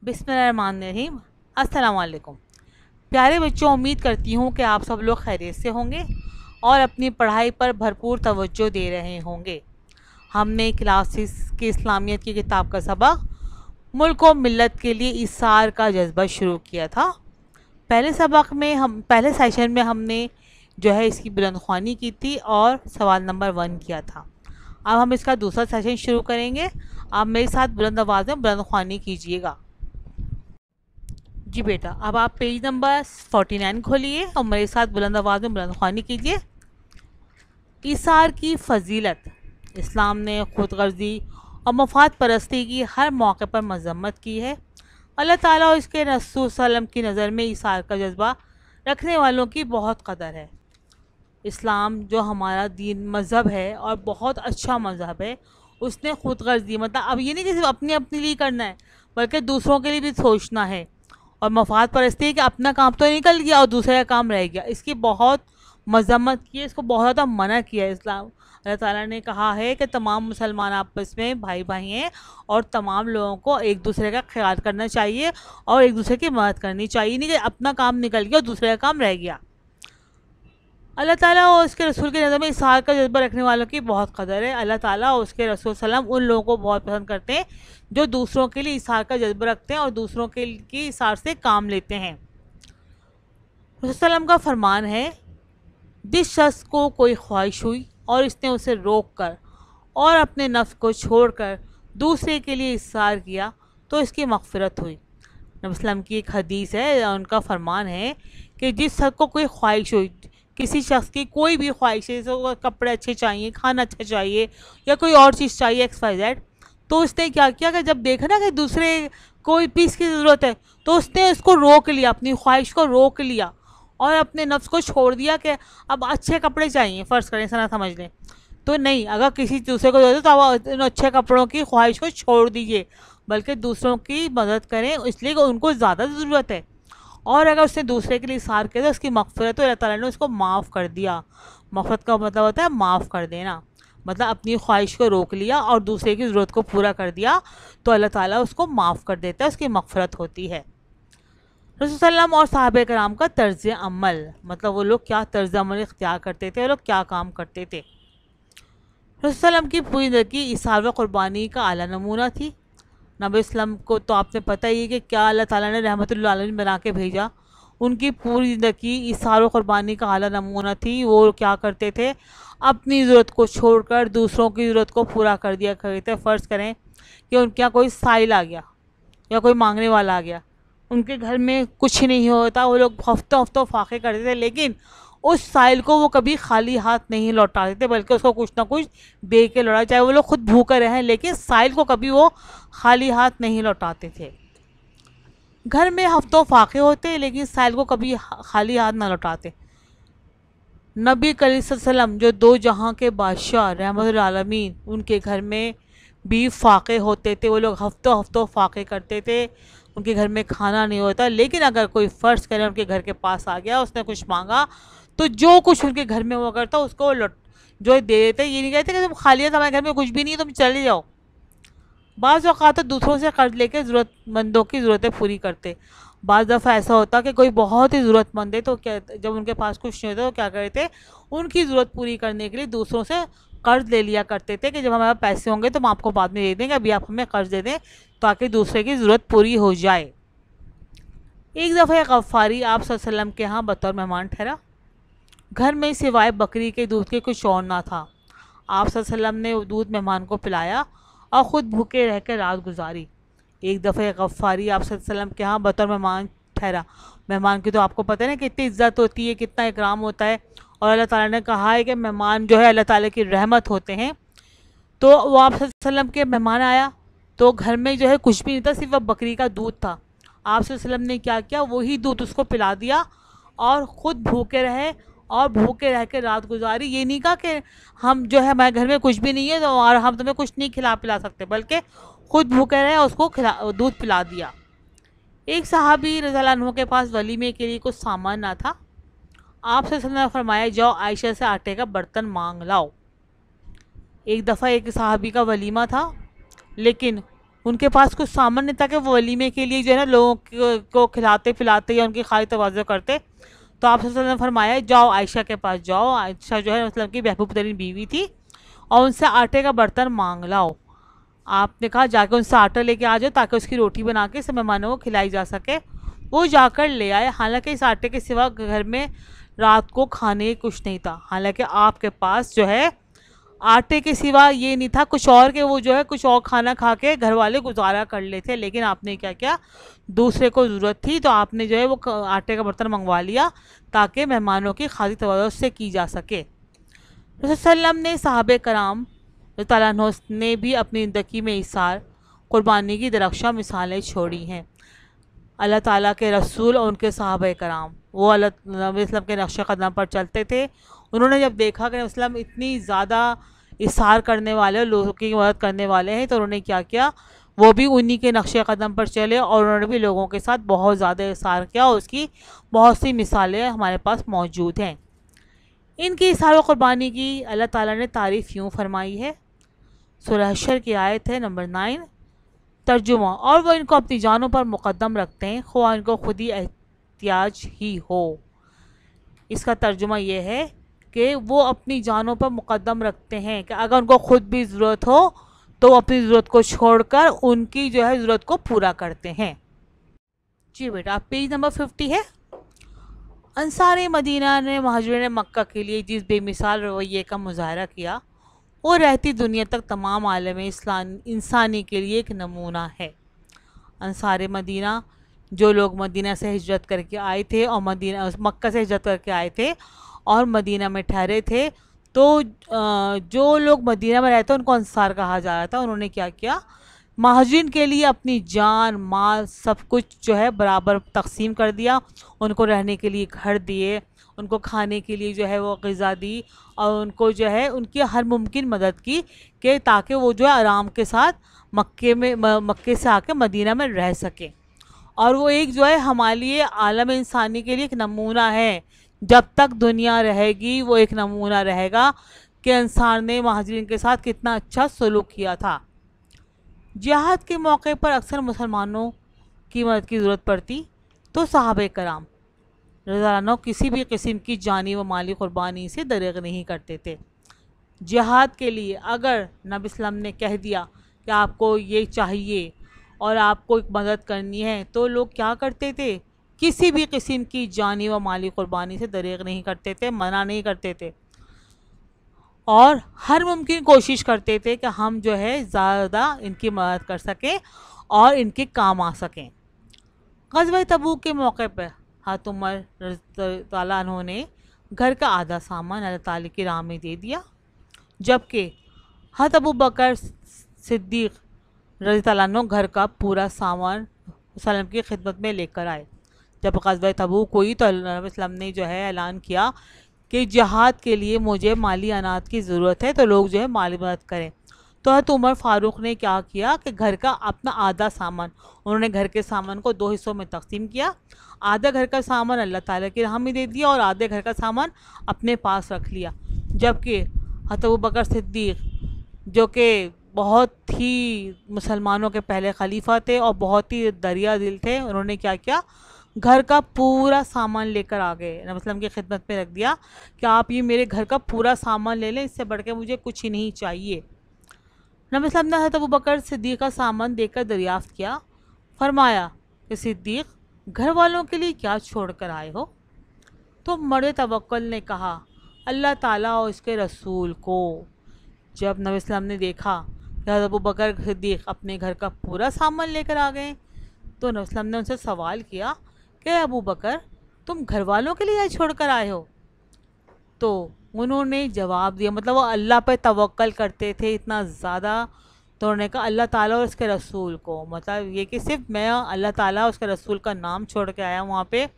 बिस्मिल्लाहिर्रहमानिर्रहीम। अस्सलाम वालेकुम। प्यारे बच्चों, उम्मीद करती हूँ कि आप सब लोग खैरियत से होंगे और अपनी पढ़ाई पर भरपूर तवज्जो दे रहे होंगे। हमने क्लासेस की इस्लामियत की किताब का सबक मुल्क और मिल्लत के लिए इसार का जज्बा शुरू किया था। पहले सेशन में हमने जो है इसकी बुलंदख्वानी की थी और सवाल नंबर 1 किया था। अब हम इसका दूसरा सेशन शुरू करेंगे। आप मेरे साथ बुलंद आवाज़ में बुलंदख्वानी कीजिएगा। जी बेटा, अब आप पेज नंबर 49 खोलिए और मेरे साथ बुलंद आवाज़ में बुलंदख्वानी कीजिए। ईसार की फजीलत। इस्लाम ने खुदगर्जी और मफाद परस्ती की हर मौके पर मजम्मत की है। अल्लाह ताला और इसके रसूल सल्लम की नज़र में ईसार का जज्बा रखने वालों की बहुत कदर है। इस्लाम जो हमारा दीन मज़हब है और बहुत अच्छा मज़हब है, उसने खुदगर्जी मतलब अब ये नहीं कि सिर्फ अपने अपने लिए करना है, बल्कि दूसरों के लिए भी सोचना है। और मफाद परस्ती है कि अपना काम तो निकल गया और दूसरे का काम रह गया, इसकी बहुत मजम्मत की है, इसको बहुत ज़्यादा मना किया है इस्लाम। अल्लाह ताला ने कहा है कि तमाम मुसलमान आपस में भाई भाई हैं और तमाम लोगों को एक दूसरे का ख्याल करना चाहिए और एक दूसरे की मदद करनी चाहिए, नहीं कि अपना काम निकल गया और दूसरे का काम रह गया। अल्लाह ताला और उसके रसूल की नज़र में इसार का जज्बा रखने वालों की बहुत कदर है। अल्लाह ताला और उसके रसूल सल्लम उन लोगों को बहुत पसंद करते हैं जो दूसरों के लिए इसार का जज्बा रखते हैं और दूसरों के की इसार से काम लेते हैं। रसूल सल्लम का फरमान है, जिस शख्स को कोई ख्वाहिश हुई और इसने उसे रोक कर और अपने नफ्स को छोड़कर दूसरे के लिए इसार किया तो इसकी मग़फ़िरत हुई। नबी वसल्लम की एक हदीस है, उनका फरमान है कि जिस शख्स को कोई ख्वाहिश हुई, किसी शख्स की कोई भी ख्वाहिश है, जैसे कपड़े अच्छे चाहिए, खाना अच्छा चाहिए या कोई और चीज़ चाहिए XYZ, तो उसने क्या किया कि जब देखा ना कि दूसरे कोई पीस की ज़रूरत है तो उसने उसको रोक लिया, अपनी ख्वाहिश को रोक लिया और अपने नफ्स को छोड़ दिया कि अब अच्छे कपड़े चाहिए, फ़र्ज़ करें ऐसा ना समझ लें, तो नहीं, अगर किसी दूसरे को ज़रूरत है तो आप इन अच्छे कपड़ों की ख्वाहिश को छोड़ दीजिए, बल्कि दूसरों की मदद करें इसलिए कि उनको ज़्यादा ज़रूरत है। और अगर उसने दूसरे के लिए इसार किया तो उसकी मग़फ़िरत, तो अल्लाह ताला ने उसको माफ़ कर दिया। मग़फ़िरत का मतलब होता है माफ़ कर देना, मतलब अपनी ख्वाहिश को रोक लिया और दूसरे की ज़रूरत को पूरा कर दिया तो अल्लाह ताला उसको माफ़ कर देता है, उसकी मग़फ़िरत होती है। रसूल सल्लम और सहाबा कराम का तर्ज़ अमल, मतलब वो लोग क्या तर्ज़ अमल इख्तियार करते थे, वो लोग क्या काम करते थे। रसूल सल्लम की पूरी ज़िंदगी इसार व क़ुरबानी का आला नमूना थी। नबी इस्लाम को तो आपने पता ही है कि क्या अल्लाह ताला ने रहमतुल्लिल आलमीन बना के भेजा। उनकी पूरी ज़िंदगी इसार व क़ुरबानी का आला नमूना थी। वो क्या करते थे, अपनी ज़रूरत को छोड़कर दूसरों की ज़रूरत को पूरा कर दिया करते थे। फ़र्ज़ करें कि उनके यहाँ कोई साइल आ गया या कोई मांगने वाला आ गया, उनके घर में कुछ नहीं होता, वो लोग हफ्तों हफ्तों फाके करते थे, लेकिन उस साइल को वो कभी खाली हाथ नहीं लौटाते थे, बल्कि उसको कुछ ना कुछ दे के लौटा, चाहे वो लोग खुद भूखे रहें, लेकिन साइल को कभी वो खाली हाथ नहीं लौटाते थे। घर में हफ्तों फाके होते लेकिन साइल को कभी खाली हाथ ना लौटाते। नबी करीम सल्लल्लाहु अलैहि वसल्लम जो दो जहां के बादशाह रहमतुल आलमीन, उनके घर में भी फाके होते थे, वो लोग हफ्तों हफ्तों फाके करते थे, उनके घर में खाना नहीं होता, लेकिन अगर कोई फ़र्ज़ करे उनके घर के पास आ गया, उसने कुछ मांगा, तो जो कुछ उनके घर में हुआ करता उसको लौट जो दे देते। ये नहीं कहते कि तुम खाली है, हमारे घर में कुछ भी नहीं है, तुम चले जाओ। बाज़ औक़ात तो दूसरों से कर्ज लेके ज़रूरतमंदों की ज़रूरतें पूरी करते। बाज़ दफ़ा ऐसा होता कि कोई बहुत ही ज़रूरतमंद है, तो क्या जब उनके पास कुछ नहीं होता तो क्या करते, उनकी ज़रूरत पूरी करने के लिए दूसरों से कर्ज ले लिया करते थे कि जब हमारे पास पैसे होंगे तो हम आपको बाद में दे देंगे, अभी आप हमें कर्ज दे दें ताकि दूसरे की ज़रूरत पूरी हो जाए। एक दफ़ा गफ़ारी आप सल्लल्लाहु अलैहि वसल्लम के यहाँ बतौर मेहमान ठहरा। घर में सिवाय बकरी के दूध के कुछ और ना था। आप सल्लल्लाहु अलैहि वसल्लम ने वो दूध मेहमान को पिलाया और ख़ुद भूखे रह कर रात गुजारी। एक दफ़ा गफ़ारी आप सल्लल्लाहु अलैहि वसल्लम के यहाँ बतौर मेहमान ठहरा। मेहमान की तो आपको पता है ना कितनी इज्जत होती है, कितना इकराम होता है, और अल्लाह ताला ने कहा है कि मेहमान जो है अल्लाह ताला की रहमत होते हैं। तो वो आप सल्लल्लाहु अलैहि वसल्लम के मेहमान आया तो घर में जो है कुछ भी नहीं था, सिर्फ बकरी का दूध था। आप सल्लल्लाहु अलैहि वसल्लम ने क्या किया, वही दूध उसको पिला दिया और ख़ुद भूखे रहे और भूखे रह के रात गुजारी। ये नहीं कहा कि हम जो है हमारे घर में कुछ भी नहीं है तो और हम तुम्हें कुछ नहीं खिला पिला सकते, बल्कि ख़ुद भूखे रहे और उसको दूध पिला दिया। एक सहाबी रज़ियल्लाहु अन्हु के पास वलीमे के लिए कुछ सामान ना था। आप सल्लल्लाहु अलैहि वसल्लम ने फरमाया, जाओ आयशा से आटे का बर्तन मांग लाओ। एक दफ़ा एक सहाबी का वलीमा था, लेकिन उनके पास कुछ सामान नहीं था कि वो वलीमे के लिए जो है ना लोगों को खिलाते पिलाते या उनकी खाई तवाज़ो करते। तो आप सल्लल्लाहु अलैहि वसल्लम ने फरमाया जाओ आयशा के पास जाओ। आयशा जो है मतलब की महबूब तरीन बीवी थी, और उनसे आटे का बर्तन मांग लाओ। आपने कहा जाके उनसे आटा लेके आ जाओ ताकि उसकी रोटी बना के सब मेहमानों को खिलाई जा सके। वो जाकर ले आए। हालांकि इस आटे के सिवा घर में रात को खाने कुछ नहीं था। हालांकि आपके पास जो है आटे के सिवा ये नहीं था कुछ और के वो जो है कुछ और खाना खा के घर वाले गुजारा कर लेते। लेकिन आपने क्या किया, दूसरे को ज़रूरत थी तो आपने जो है वो आटे का बर्तन मंगवा लिया ताकि मेहमानों की खाली तवज्जो से की जा सके। रसूल सल्लम ने साहबे कराम तआला अन्हो ने भी अपनी ज़िंदगी में इसार कुर्बानी की दरख्शां मिसालें छोड़ी हैं। अल्लाह ताला के रसूल और उनके साहबे कराम वो अल्लाह नबी वसल्लम के नक्शे कदम पर चलते थे। उन्होंने जब देखा कि वसल्लम इतनी ज़्यादा इसार करने वाले लोगों की मदद करने वाले हैं, तो उन्होंने क्या किया, वो भी उन्हीं के नक्शे कदम पर चले और उन्होंने भी लोगों के साथ बहुत ज़्यादा इसार किया। और उसकी बहुत सी मिसालें हमारे पास मौजूद हैं। इनकी इसार कुर्बानी की अल्लाह ताला ने तारीफ़ यूँ फरमाई है। सूरह हशर की आयत है नंबर 9। तर्जुमा, और वो इनको अपनी जानों पर मुकद्दम रखते हैं ख्वाह इनको खुद ही एहतियाज ही हो। इसका तर्जुमा ये है कि वो अपनी जानों पर मुकद्दम रखते हैं कि अगर उनको खुद भी ज़रूरत हो तो वो अपनी ज़रूरत को छोड़कर उनकी जो है ज़रूरत को पूरा करते हैं। जी बेटा, पेज नंबर 50 है। अंसार मदीना ने महाजिरीन मक्का के लिए जिस बेमिसाल रवैये का मुजाहरा किया वो रहती दुनिया तक तमाम आलम इंसानी के लिए एक नमूना है। अंसार मदीना जो लोग मदीना से हिजरत करके आए थे और मक्का से हिजरत करके आए थे और मदीना में ठहरे थे, तो जो लोग मदीना में रहते उनको अंसार कहा जा रहा था। उन्होंने क्या किया, महाजिरीन के लिए अपनी जान माल सब कुछ जो है बराबर तकसीम कर दिया। उनको रहने के लिए घर दिए, उनको खाने के लिए जो है वो ग़िज़ा दी और उनको जो है उनकी हर मुमकिन मदद की कि ताकि वो जो है आराम के साथ मक्के से आके मदीना में रह सके। और वो एक जो है हमारे लिए आलम इंसानी के लिए एक नमूना है। जब तक दुनिया रहेगी वो एक नमूना रहेगा कि इंसान ने महाजिरीन के साथ कितना अच्छा सलूक किया था। जिहाद के मौके पर अक्सर मुसलमानों की मदद की ज़रूरत पड़ती तो साहबे कराम रज़ियल्लाहु अन्हुम किसी भी किस्म की जानी व माली कुर्बानी से दरेग नहीं करते थे। जिहाद के लिए अगर नबी सल्लम ने कह दिया कि आपको ये चाहिए और आपको एक मदद करनी है तो लोग क्या करते थे, किसी भी किस्म की जानी व माली कुर्बानी से दरेग नहीं करते थे, मना नहीं करते थे और हर मुमकिन कोशिश करते थे कि हम जो है ज़्यादा इनकी मदद कर सकें और इनके काम आ सकें। ग़ज़वा तबूक के मौके पर हज़रत उमर रज़ियल्लाहु अन्हु ने घर का आधा सामान अल्लाह ताला की राह में दे दिया, जबकि हज़रत अबू बकर सिद्दीक़ रज़ियल्लाहु अन्हु घर का पूरा सामान वसल्लम की खिदमत में लेकर आए। जब ग़ज़वा तबूक हुई तो नबी वसल्लम ने जो है ऐलान किया कि जिहाद के लिए मुझे माली अनाज की ज़रूरत है, तो लोग जो है माली मदद करें। तो हज़रत उमर फ़ारूक ने क्या किया कि घर का अपना आधा सामान, उन्होंने घर के सामान को 2 हिस्सों में तकसीम किया। आधा घर का सामान अल्लाह ताला की राह में दे दिया और आधे घर का सामान अपने पास रख लिया। जबकि हज़रत अबू बकर सिद्दीक़ जो कि बहुत ही मुसलमानों के पहले खलीफा थे और बहुत ही दरिया दिल थे, उन्होंने क्या किया, घर का पूरा सामान लेकर आ गए। नबी वसल्लम की खिदमत में रख दिया कि आप ये मेरे घर का पूरा सामान ले लें, इससे बढ़ के मुझे कुछ ही नहीं चाहिए। नबी वसल्लम ने हज़रत अबू बकर सिद्दीक़ का सामान देकर दरियाफ़्त किया। फरमाया कि सिद्दीक़ घर वालों के लिए क्या छोड़ कर आए हो? तो मर्द तवक्कुल ने कहा अल्लाह ताला और इसके रसूल को। जब नबी वसल्लम ने देखा कि हज़रत अबू बकर सिद्दीक़ अपने घर का पूरा सामान लेकर आ गए, तो नबी वसल्लम ने उनसे सवाल किया कि अबू बकर तुम घर वालों के लिए छोड़ कर आए हो? तो उन्होंने जवाब दिया, मतलब वो अल्लाह पर तवक्कल करते थे इतना ज़्यादा, तो उन्होंने कहा अल्लाह ताला और उसके रसूल को। मतलब ये कि सिर्फ मैं अल्लाह ताला और उसके रसूल का नाम छोड़ के आया वहाँ पे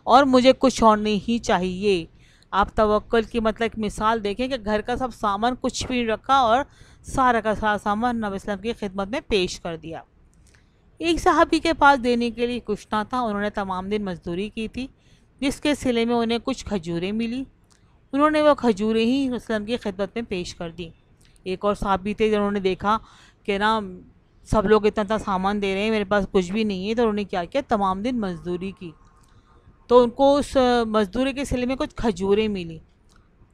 और मुझे कुछ और नहीं चाहिए। आप तवक्कुल की मतलब एक मिसाल देखें कि घर का सब सामान कुछ भी रखा और सारा का सारा सामान नबी वसल्लम की खिदमत में पेश कर दिया। एक सहाबी के पास देने के लिए कुछ ना था, उन्होंने तमाम दिन मजदूरी की थी, जिसके सिले में उन्हें कुछ खजूरें मिली। उन्होंने वो खजूरें ही वसल्लम की खिदमत में पेश कर दी। एक और सहाबी थे जिन्होंने देखा कि ना सब लोग इतना इतना सामान दे रहे हैं, मेरे पास कुछ भी नहीं है। तो उन्होंने क्या किया, तमाम दिन मजदूरी की। तो उनको उस मजदूरी के सिले में कुछ खजूरें मिली।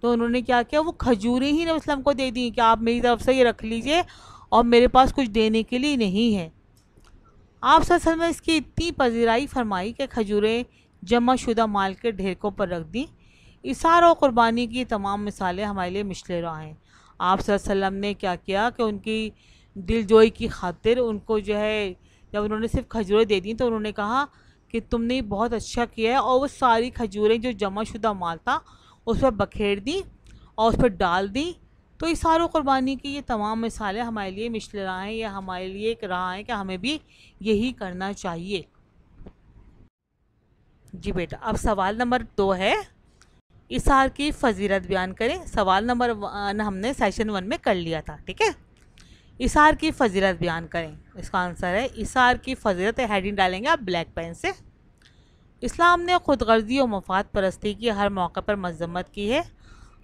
तो उन्होंने क्या किया, वो खजूरें ही नबी वसल्लम को दे दी कि आप मेरी तरफ से ये रख लीजिए, और मेरे पास कुछ देने के लिए नहीं है। आप सल्लल्लाहु ने इसकी इतनी पजीराई फरमाई कि खजूरें जमा शुदा माल के ढेरों पर रख दी। इसार और क़ुरबानी की तमाम मिसालें हमारे लिए मिशले राह हैं। आप सल्लल्लाहु अलैहि वसल्लम ने क्या किया कि उनकी दिलजोई की खातिर उनको जो है, जब उन्होंने सिर्फ खजूरें दे दी तो उन्होंने कहा कि तुमने बहुत अच्छा किया है, और वो सारी खजूरें जो जमा शुदा माल था उस पर बखेर दी और उस पर डाल दी। तो इसार और क़ुरबानी की ये तमाम मिसालें हमारे लिए मिशले राह हैं, या हमारे लिए एक राह है कि हमें भी यही करना चाहिए। जी बेटा, अब सवाल नंबर 2 है, इसार की फजीलत बयान करें। सवाल नंबर 1 हमने सेशन 1 में कर लिया था, ठीक है। इसार की फजीलत बयान करें, इसका आंसर है इसार की फजीलत। हेडिंग डालेंगे आप ब्लैक पेन से। इस्लाम ने खुदगर्जी और मफाद परस्ती की हर मौके पर मजम्मत की है।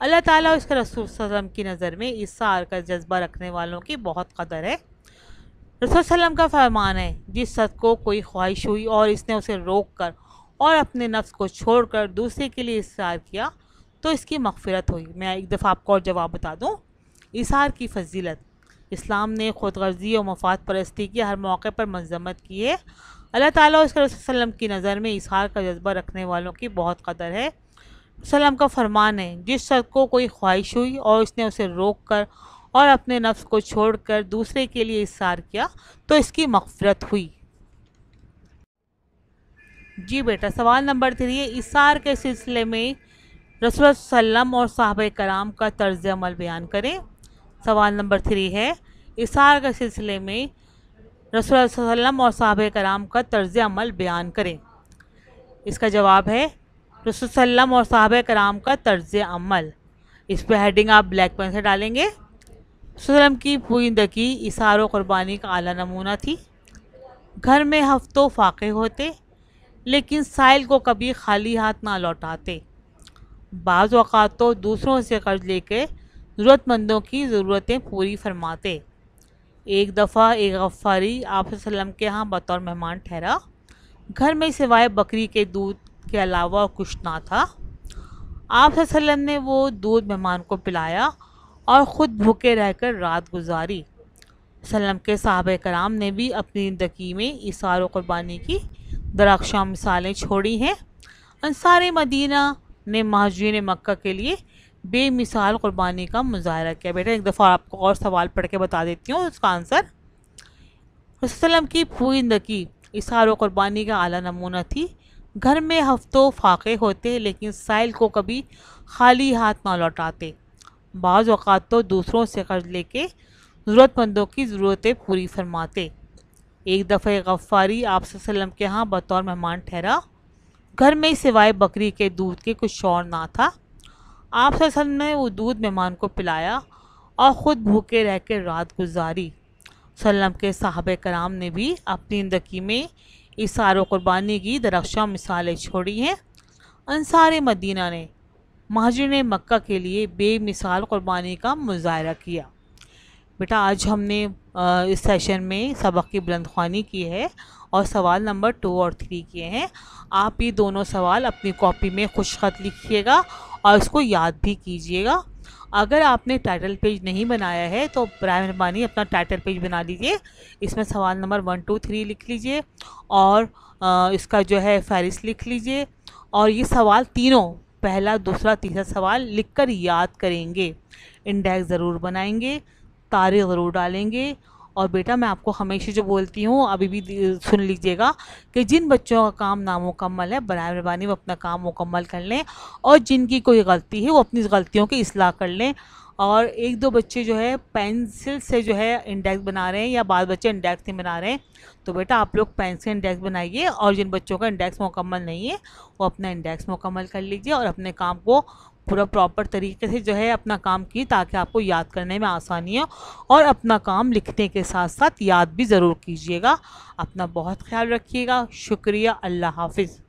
अल्लाह ताला और इसके रसूल सल्लल्लाहु अलैहि वसल्लम की नज़र में इसार का जज्बा रखने वालों की बहुत कदर है। रसूल सल्लल्लाहु अलैहि वसल्लम का फरमान है, जिस शख्स को कोई ख्वाहिश हुई और इसने उसे रोक कर और अपने नफ्स को छोड़कर दूसरे के लिए इसार किया तो इसकी मग़फ़िरत हुई। मैं एक दफ़ा आपको और जवाब बता दूँ। इसार की फजीलत, इस्लाम ने खुदगर्जी और मफाद परस्ती की हर मौके पर मजम्मत की है। अल्लाह ताला और उसके रसूल सल्लल्लाहु अलैहि वसल्लम की नज़र में इसार का जज्बा रखने वालों की बहुत कदर है। सल्लम का फरमान है, जिस शख्स को कोई ख्वाहिश हुई और उसने उसे रोक कर और अपने नफ्स को छोड़कर दूसरे के लिए इसार किया तो इसकी मग़फ़िरत हुई। जी बेटा, सवाल नंबर 3 है, इसार के सिलसिले में रसूल सल्लम और सहाबा कराम का तर्ज़ अमल बयान करें। सवाल नंबर 3 है, इसार के सिलसिले में रसूल सल्लम और सहाबा कराम का तर्ज़ अमल बयान करें। इसका जवाब है रसूल सल्लम और सहाबा कराम का तर्ज़ अमल। इस पर हेडिंग आप ब्लैक पेन से डालेंगे। सल्लम की पूइंदगी इसार और क़ुरबानी का आला नमूना थी। घर में हफ्तों फाक़े होते लेकिन साइल को कभी खाली हाथ ना लौटाते। बाज़ औक़ात तो दूसरों से कर्ज लेकर ज़रूरतमंदों की ज़रूरतें पूरी फरमाते। एक दफ़ा एक गफ़ारी आप सल्लम के यहाँ बतौर मेहमान ठहरा। घर में सिवाय बकरी के दूध के अलावा और कुछ ना था। आप सल्लम ने वो दूध मेहमान को पिलाया और ख़ुद भूखे रहकर रात गुजारी। सल्लम के सहाबा कराम ने भी अपनी ज़िंदगी में इसार और क़ुरबानी की दरख्शां मिसालें छोड़ी हैं। अंसार मदीना ने महाजिरीन मक्का के लिए बेमिसाल क़ुरबानी का मुजाहरा किया। बेटा, एक दफ़ा आपको और सवाल पढ़ के बता देती हूँ उसका आंसर। रसूल की पूरी ज़िंदगी इसार और क़ुरबानी का आला नमूना थी। घर में हफ्तों फाक़े होते लेकिन साइल को कभी खाली हाथ ना लौटाते। बाज़ औक़ात तो दूसरों से कर्ज लेके ज़रूरतमंदों की ज़रूरतें पूरी फरमाते। एक दफ़ा गफ़ारी आप सल्लम के यहाँ बतौर मेहमान ठहरा। घर में सिवाय बकरी के दूध के कुछ और ना था। आप सल्लम ने वो दूध मेहमान को पिलाया और ख़ुद भूखे रह कर रात गुजारी। सल्लम के सहाबा कराम ने भी अपनी ज़िंदगी में इसार और क़ुरबानी की दरख्शां मिसालें छोड़ी हैं। अंसार मदीना ने महाजिरीन मक्का के लिए बेमिसाल क़ुरबानी का मुजाहरा किया। बेटा, आज हमने इस सेशन में सबक की बुलंदख्वानी की है और सवाल नंबर 2 और 3 किए हैं। आप ये दोनों सवाल अपनी कॉपी में खुशख़त लिखिएगा और इसको याद भी कीजिएगा। अगर आपने टाइटल पेज नहीं बनाया है तो बराए मेहरबानी अपना टाइटल पेज बना लीजिए। इसमें सवाल नंबर 1, 2, 3 लिख लीजिए और इसका जो है फहरिस्त लिख लीजिए। और ये सवाल तीनों, पहला, दूसरा, तीसरा सवाल लिखकर याद करेंगे। इंडेक्स ज़रूर बनाएंगे, तारीख़ ज़रूर डालेंगे। और बेटा, मैं आपको हमेशा जो बोलती हूँ अभी भी सुन लीजिएगा कि जिन बच्चों का काम नामुकम्मल है बराए मेहरबानी वो अपना काम मुकम्मल कर लें, और जिनकी कोई गलती है वो अपनी गलतियों की इस्लाह कर लें। और 1-2 बच्चे जो है पेंसिल से जो है इंडेक्स बना रहे हैं या बाद बच्चे इंडेक्स नहीं बना रहे हैं, तो बेटा आप लोग पेन से इंडेक्स बनाइए। और जिन बच्चों का इंडेक्स मुकम्मल नहीं है वो अपना इंडेक्स मुकम्मल कर लीजिए और अपने काम को पूरा प्रॉपर तरीके से जो है अपना काम की, ताकि आपको याद करने में आसानी हो। और अपना काम लिखने के साथ साथ याद भी ज़रूर कीजिएगा। अपना बहुत ख्याल रखिएगा। शुक्रिया। अल्लाह हाफिज़।